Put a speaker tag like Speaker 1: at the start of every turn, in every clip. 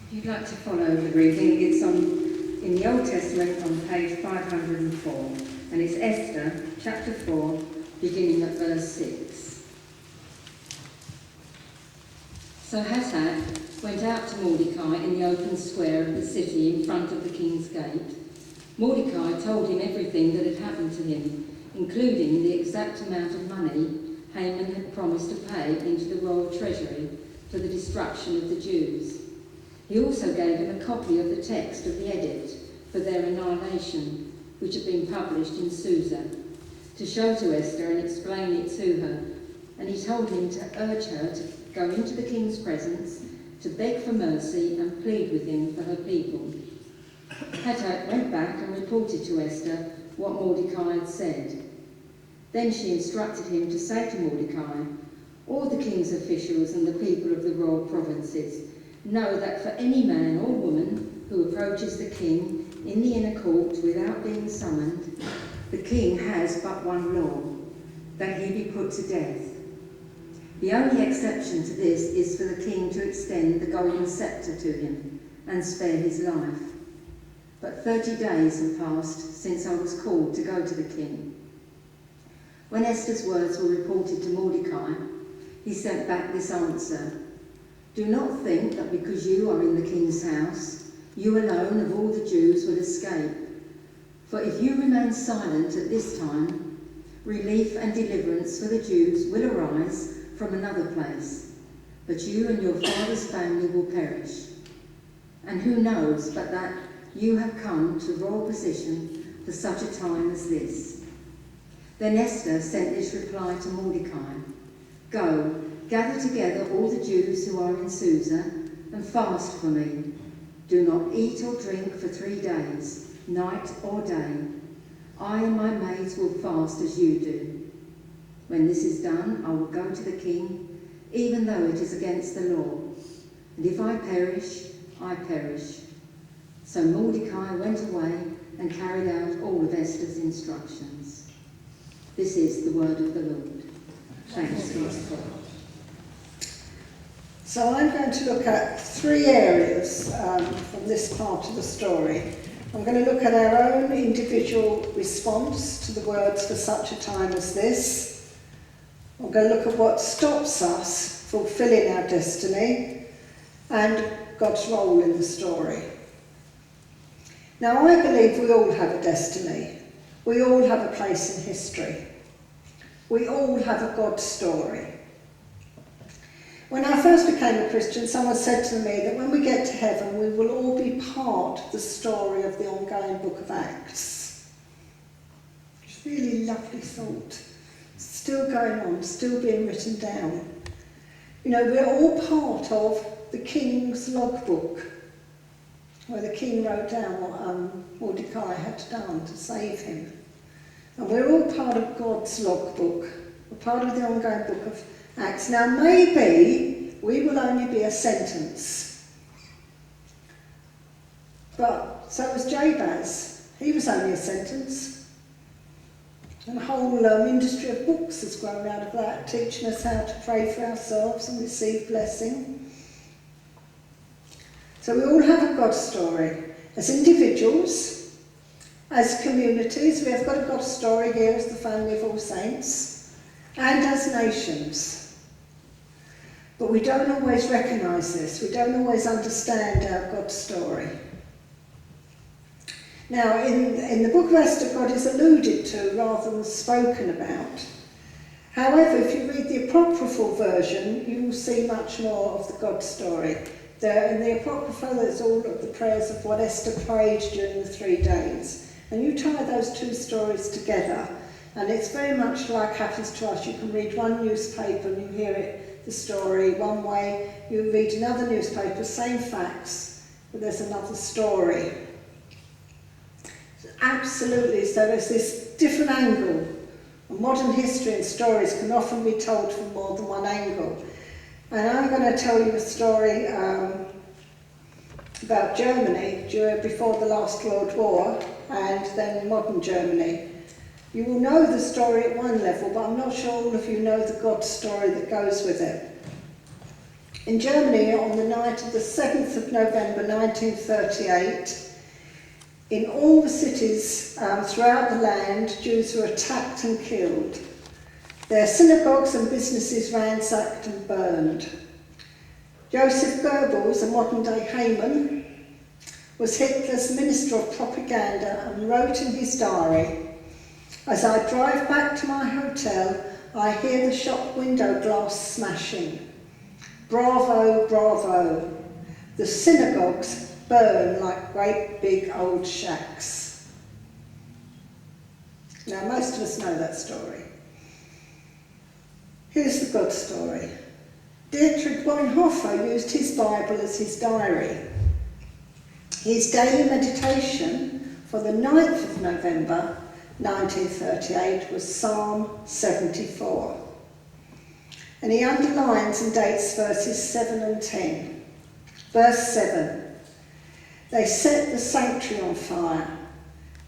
Speaker 1: If you'd like to follow the reading, it's in the Old Testament on page 504, and it's Esther, chapter 4, beginning at verse 6. So Hathach went out to Mordecai in the open square of the city in front of the king's gate. Mordecai told him everything that had happened to him, including the exact amount of money Haman had promised to pay into the royal treasury for the destruction of the Jews. He also gave him a copy of the text of the edict for their annihilation, which had been published in Susa, to show to Esther and explain it to her. And he told him to urge her to go into the king's presence, to beg for mercy and plead with him for her people. Hathach went back and reported to Esther what Mordecai had said. Then she instructed him to say to Mordecai, "All the king's officials and the people of the royal provinces know that for any man or woman who approaches the king in the inner court without being summoned, the king has but one law, that he be put to death. The only exception to this is for the king to extend the golden sceptre to him and spare his life. But 30 days have passed since I was called to go to the king." When Esther's words were reported to Mordecai, he sent back this answer: "Do not think that because you are in the king's house, you alone of all the Jews will escape. For if you remain silent at this time, relief and deliverance for the Jews will arise from another place, but you and your father's family will perish. And who knows but that you have come to royal position for such a time as this?" Then Esther sent this reply to Mordecai: "Go, gather together all the Jews who are in Susa and fast for me. Do not eat or drink for 3 days, night or day. I and my maids will fast as you do. When this is done, I will go to the king, even though it is against the law. And if I perish, I perish." So Mordecai went away and carried out all of Esther's instructions. This is the word of the Lord. Thanks be to God.
Speaker 2: So I'm going to look at 3 areas from this part of the story. I'm going to look at our own individual response to the words "for such a time as this." I'm going to look at what stops us fulfilling our destiny and God's role in the story. Now, I believe we all have a destiny. We all have a place in history. We all have a God story. When I first became a Christian, someone said to me that when we get to heaven, we will all be part of the story of the ongoing book of Acts. It's a really lovely thought. Still going on, still being written down. You know, we're all part of the king's logbook, where the king wrote down what Mordecai had done to save him. And we're all part of God's logbook. We're part of the ongoing book of Acts. Now, maybe we will only be a sentence. But so was Jabez. He was only a sentence. And a whole industry of books has grown out of that, teaching us how to pray for ourselves and receive blessing. So we all have a God story. As individuals, as communities, we have got a God story here as the family of All Saints, and as nations. But we don't always recognise this. We don't always understand our God story. Now, in the book of Esther, God is alluded to rather than spoken about. However, if you read the apocryphal version, you will see much more of the God story. There, in the apocrypha, there's all of the prayers of what Esther prayed during the 3 days. And you tie those 2 stories together, and it's very much like happens to us. You can read one newspaper and you hear it, the story one way. You read another newspaper, same facts, but there's another story. Absolutely, so there's this different angle. Modern history and stories can often be told from more than one angle. And I'm going to tell you a story about Germany before the last World War and then modern Germany. You will know the story at one level, but I'm not sure all of you know the God story that goes with it. In Germany, on the night of the 7th of November 1938, in all the cities throughout the land, Jews were attacked and killed. Their synagogues and businesses ransacked and burned. Joseph Goebbels, a modern-day Haman, was Hitler's minister of propaganda and wrote in his diary, "As I drive back to my hotel, I hear the shop window glass smashing. Bravo, bravo. The synagogues burn like great big old shacks." Now, most of us know that story. Here's the God story. Dietrich Bonhoeffer used his Bible as his diary. His daily meditation for the 9th of November 1938 was Psalm 74. And he underlines and dates verses 7 and 10. Verse 7, "They set the sanctuary on fire,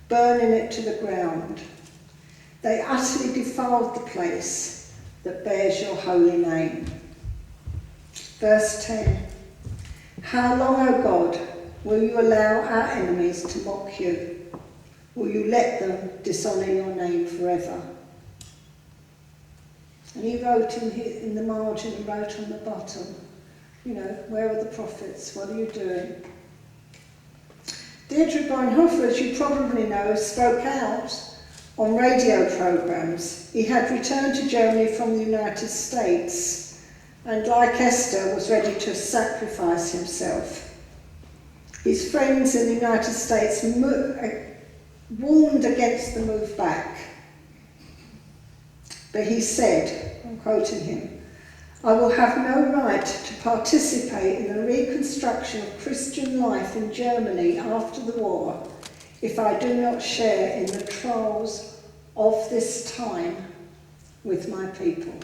Speaker 2: burning it to the ground. They utterly defiled the place that bears your holy name." Verse 10, "How long, O God, will you allow our enemies to mock you? Will you let them dishonour your name forever?" And he wrote in the margin, he wrote on the bottom, you know, "Where are the prophets? What are you doing?" Dietrich Bonhoeffer, as you probably know, spoke out on radio programmes. He had returned to Germany from the United States and, like Esther, was ready to sacrifice himself. His friends in the United States warned against the move back. But he said, I'm quoting him, "I will have no right to participate in the reconstruction of Christian life in Germany after the war if I do not share in the trials of this time with my people."